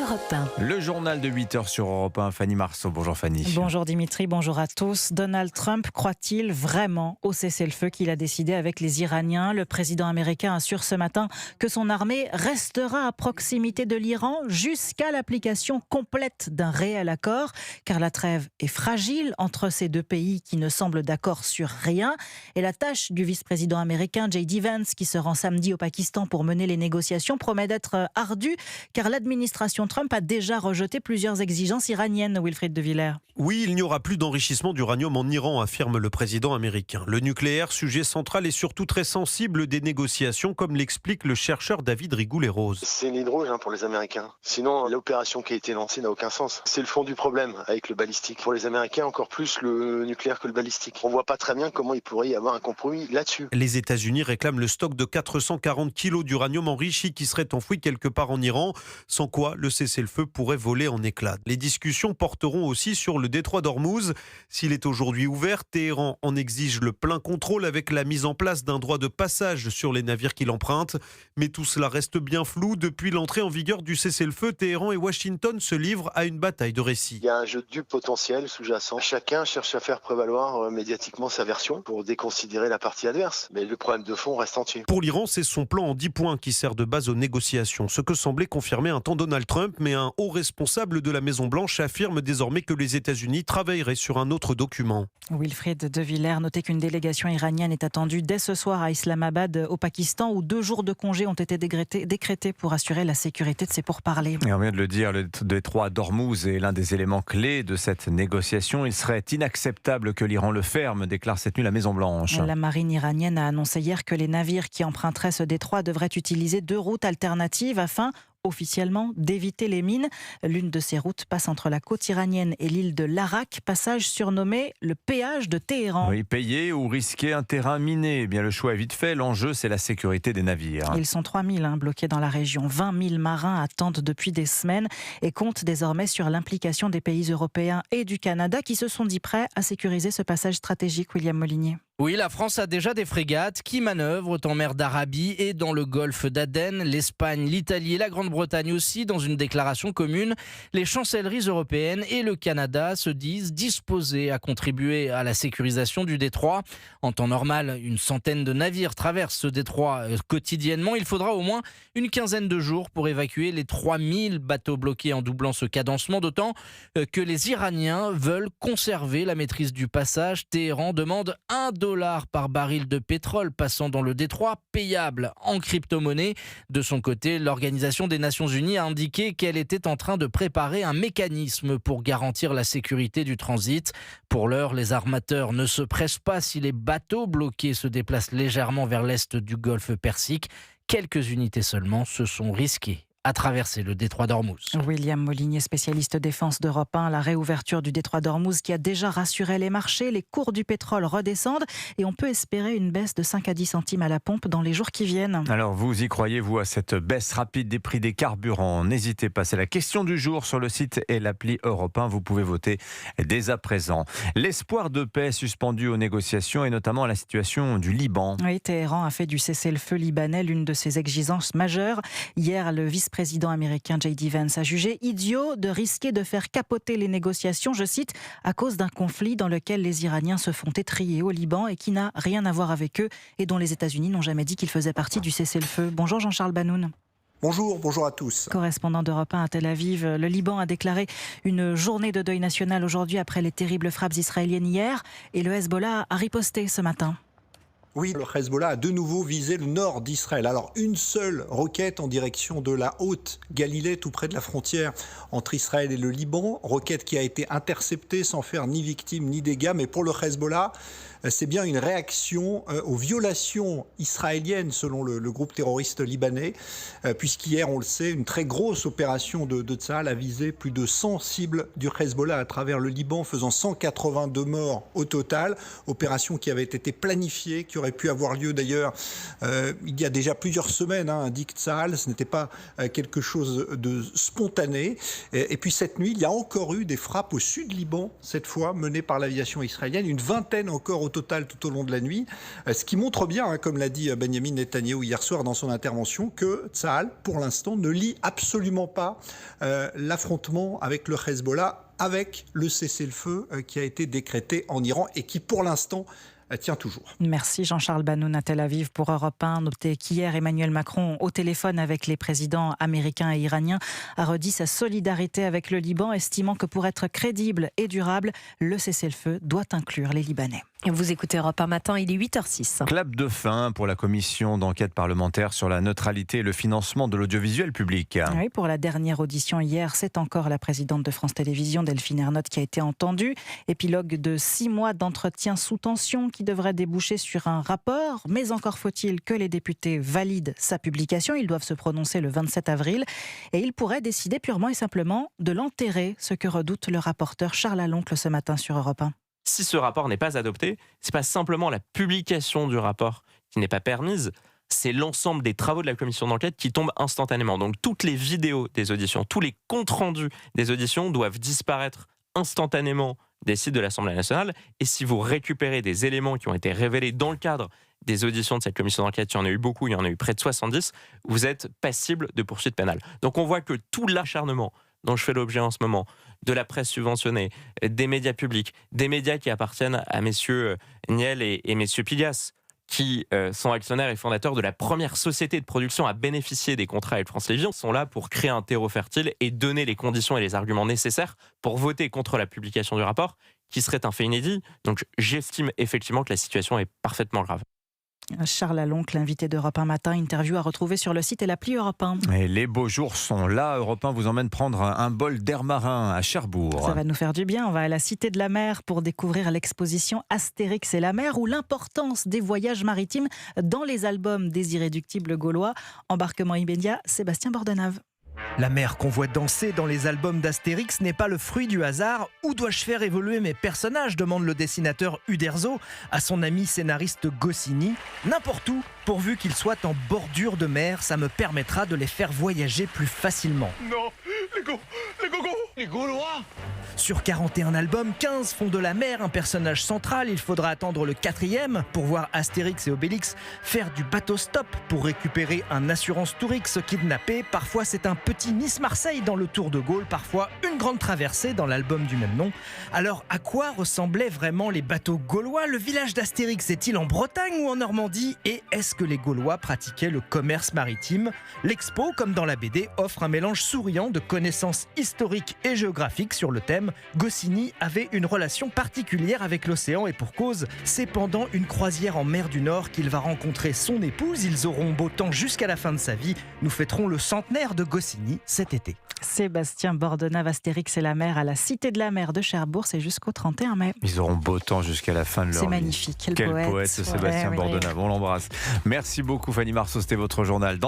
Europe 1. Le journal de 8h sur Europe 1, Fanny Marceau. Bonjour Fanny. Bonjour Dimitri, bonjour à tous. Donald Trump croit-il vraiment au cessez-le-feu qu'il a décidé avec les Iraniens ? Le président américain assure ce matin que son armée restera à proximité de l'Iran jusqu'à l'application complète d'un réel accord, car la trêve est fragile entre ces deux pays qui ne semblent d'accord sur rien. Et la tâche du vice-président américain J.D. Vance, qui se rend samedi au Pakistan pour mener les négociations, promet d'être ardue, car l'administration Trump a déjà rejeté plusieurs exigences iraniennes, Wilfried de Villers. Oui, il n'y aura plus d'enrichissement d'uranium en Iran, affirme le président américain. Le nucléaire, sujet central et surtout très sensible des négociations, comme l'explique le chercheur David Rigoulé-Rose. C'est l'hydrogène pour les Américains. Sinon, l'opération qui a été lancée n'a aucun sens. C'est le fond du problème avec le balistique. Pour les Américains, encore plus le nucléaire que le balistique. On voit pas très bien comment il pourrait y avoir un compromis là-dessus. Les États-Unis réclament le stock de 440 kilos d'uranium enrichi qui serait enfoui quelque part en Iran, sans quoi le cessez-le-feu pourrait voler en éclats. Les discussions porteront aussi sur le détroit d'Ormuz. S'il est aujourd'hui ouvert, Téhéran en exige le plein contrôle avec la mise en place d'un droit de passage sur les navires qui l'empruntent. Mais tout cela reste bien flou. Depuis l'entrée en vigueur du cessez-le-feu, Téhéran et Washington se livrent à une bataille de récits. Il y a un jeu du potentiel sous-jacent. Chacun cherche à faire prévaloir médiatiquement sa version pour déconsidérer la partie adverse. Mais le problème de fond reste entier. Pour l'Iran, c'est son plan en 10 points qui sert de base aux négociations. Ce que semblait confirmer un temps Donald Trump, mais un haut responsable de la Maison-Blanche affirme désormais que les États-Unis travailleraient sur un autre document. Wilfried de Villers, notez qu'une délégation iranienne est attendue dès ce soir à Islamabad, au Pakistan, où 2 jours de congé ont été décrétés pour assurer la sécurité de ces pourparlers. Et on vient de le dire, le détroit d'Ormuz est l'un des éléments clés de cette négociation. Il serait inacceptable que l'Iran le ferme, déclare cette nuit la Maison-Blanche. La marine iranienne a annoncé hier que les navires qui emprunteraient ce détroit devraient utiliser 2 routes alternatives afin officiellement d'éviter les mines. L'une de ces routes passe entre la côte iranienne et l'île de l'Arak, passage surnommé le péage de Téhéran. Oui, payer ou risquer un terrain miné, eh bien le choix est vite fait. L'enjeu, c'est la sécurité des navires. Ils sont 3000 bloqués dans la région. 20 000 marins attendent depuis des semaines et comptent désormais sur l'implication des pays européens et du Canada qui se sont dit prêts à sécuriser ce passage stratégique. William Molinier. Oui, la France a déjà des frégates qui manœuvrent en mer d'Arabie et dans le golfe d'Aden. L'Espagne, l'Italie et la Grande-Bretagne aussi, dans une déclaration commune. Les chancelleries européennes et le Canada se disent disposés à contribuer à la sécurisation du détroit. En temps normal, une centaine de navires traversent ce détroit quotidiennement. Il faudra au moins une quinzaine de jours pour évacuer les 3000 bateaux bloqués en doublant ce cadencement, d'autant que les Iraniens veulent conserver la maîtrise du passage. Téhéran demande $1 par baril de pétrole passant dans le détroit, payable en crypto-monnaie. De son côté, l'Organisation des Nations Unies a indiqué qu'elle était en train de préparer un mécanisme pour garantir la sécurité du transit. Pour l'heure, les armateurs ne se pressent pas si les bateaux bloqués se déplacent légèrement vers l'est du golfe Persique. Quelques unités seulement se sont risquées à traverser le détroit d'Ormuz. William Molinier, spécialiste défense d'Europe 1, la réouverture du détroit d'Ormuz qui a déjà rassuré les marchés. Les cours du pétrole redescendent et on peut espérer une baisse de 5 à 10 centimes à la pompe dans les jours qui viennent. Alors vous y croyez, vous, à cette baisse rapide des prix des carburants? N'hésitez pas, c'est la question du jour sur le site et l'appli Europe 1. Vous pouvez voter dès à présent. L'espoir de paix suspendu aux négociations et notamment à la situation du Liban. Oui, Téhéran a fait du cessez-le-feu libanais l'une de ses exigences majeures. Hier, le vice-président américain J.D. Vance a jugé idiot de risquer de faire capoter les négociations, je cite, à cause d'un conflit dans lequel les Iraniens se font étriller au Liban et qui n'a rien à voir avec eux et dont les États-Unis n'ont jamais dit qu'il faisait partie du cessez-le-feu. Bonjour Jean-Charles Banoun. Bonjour à tous. Correspondant d'Europe 1 à Tel Aviv, le Liban a déclaré une journée de deuil national aujourd'hui après les terribles frappes israéliennes hier et le Hezbollah a riposté ce matin. Oui, le Hezbollah a de nouveau visé le nord d'Israël. Alors, une seule roquette en direction de la Haute Galilée, tout près de la frontière entre Israël et le Liban. Roquette qui a été interceptée sans faire ni victime ni dégâts. Mais pour le Hezbollah, c'est bien une réaction aux violations israéliennes, selon le groupe terroriste libanais. Puisqu'hier, on le sait, une très grosse opération de Tsahal a visé plus de 100 cibles du Hezbollah à travers le Liban, faisant 182 morts au total. Opération qui avait été planifiée, qui aurait pu avoir lieu d'ailleurs il y a déjà plusieurs semaines, indique Tsahal. Ce n'était pas quelque chose de spontané. Et puis cette nuit, il y a encore eu des frappes au sud Liban, cette fois menées par l'aviation israélienne, une vingtaine encore au total tout au long de la nuit, ce qui montre bien, comme l'a dit Benjamin Netanyahou hier soir dans son intervention, que Tsahal, pour l'instant, ne lie absolument pas l'affrontement avec le Hezbollah, avec le cessez-le-feu qui a été décrété en Iran et qui, pour l'instant, tient toujours. Merci Jean-Charles Banoun à Tel Aviv pour Europe 1. Notez qu'hier, Emmanuel Macron, au téléphone avec les présidents américains et iraniens, a redit sa solidarité avec le Liban, estimant que pour être crédible et durable, le cessez-le-feu doit inclure les Libanais. Vous écoutez Europe 1 matin, il est 8h06. Clap de fin pour la commission d'enquête parlementaire sur la neutralité et le financement de l'audiovisuel public. Oui, pour la dernière audition hier, c'est encore la présidente de France Télévisions, Delphine Ernotte, qui a été entendue. Épilogue de 6 mois d'entretien sous tension qui devrait déboucher sur un rapport. Mais encore faut-il que les députés valident sa publication. Ils doivent se prononcer le 27 avril. Et ils pourraient décider purement et simplement de l'enterrer, ce que redoute le rapporteur Charles Aloncle ce matin sur Europe 1. Si ce rapport n'est pas adopté, ce n'est pas simplement la publication du rapport qui n'est pas permise, c'est l'ensemble des travaux de la commission d'enquête qui tombent instantanément. Donc toutes les vidéos des auditions, tous les comptes rendus des auditions doivent disparaître instantanément des sites de l'Assemblée nationale. Et si vous récupérez des éléments qui ont été révélés dans le cadre des auditions de cette commission d'enquête, il y en a eu beaucoup, il y en a eu près de 70, vous êtes passible de poursuites pénales. Donc on voit que tout l'acharnement dont je fais l'objet en ce moment, de la presse subventionnée, des médias publics, des médias qui appartiennent à messieurs Niel et messieurs Pigas, qui sont actionnaires et fondateurs de la première société de production à bénéficier des contrats avec France Télévisions, sont là pour créer un terreau fertile et donner les conditions et les arguments nécessaires pour voter contre la publication du rapport, qui serait un fait inédit. Donc j'estime effectivement que la situation est parfaitement grave. Charles Aloncle, l'invité d'Europe 1 matin, interview à retrouver sur le site et l'appli Europe 1. Et les beaux jours sont là. Europe 1 vous emmène prendre un bol d'air marin à Cherbourg. Ça va nous faire du bien. On va à la Cité de la Mer pour découvrir l'exposition Astérix et la mer, ou l'importance des voyages maritimes dans les albums des irréductibles gaulois. Embarquement immédiat, Sébastien Bordenave. La mer qu'on voit danser dans les albums d'Astérix n'est pas le fruit du hasard. Où dois-je faire évoluer mes personnages, demande le dessinateur Uderzo à son ami scénariste Goscinny. N'importe où, pourvu qu'ils soient en bordure de mer, ça me permettra de les faire voyager plus facilement. Non, les Gaulois. Sur 41 albums, 15 font de la mer un personnage central. Il faudra attendre le 4e pour voir Astérix et Obélix faire du bateau-stop pour récupérer un assurance Tourix kidnappé. Parfois c'est un petit Nice-Marseille dans le Tour de Gaulle, parfois une grande traversée dans l'album du même nom. Alors à quoi ressemblaient vraiment les bateaux gaulois? Le village d'Astérix est-il en Bretagne ou en Normandie? Et est-ce que les Gaulois pratiquaient le commerce maritime? L'expo, comme dans la BD, offre un mélange souriant de connaissances historiques et géographiques sur le thème. Goscinny avait une relation particulière avec l'océan et pour cause, c'est pendant une croisière en mer du Nord qu'il va rencontrer son épouse. Ils auront beau temps jusqu'à la fin de sa vie. Nous fêterons le centenaire de Goscinny cet été. Sébastien Bordenave, Astérix et la mer à la Cité de la Mer de Cherbourg, c'est jusqu'au 31 mai. Ils auront beau temps jusqu'à la fin de leur vie. C'est magnifique, quel Quel poète, ce Sébastien Bordenave, on l'embrasse. Merci beaucoup Fanny Marceau, c'était votre journal.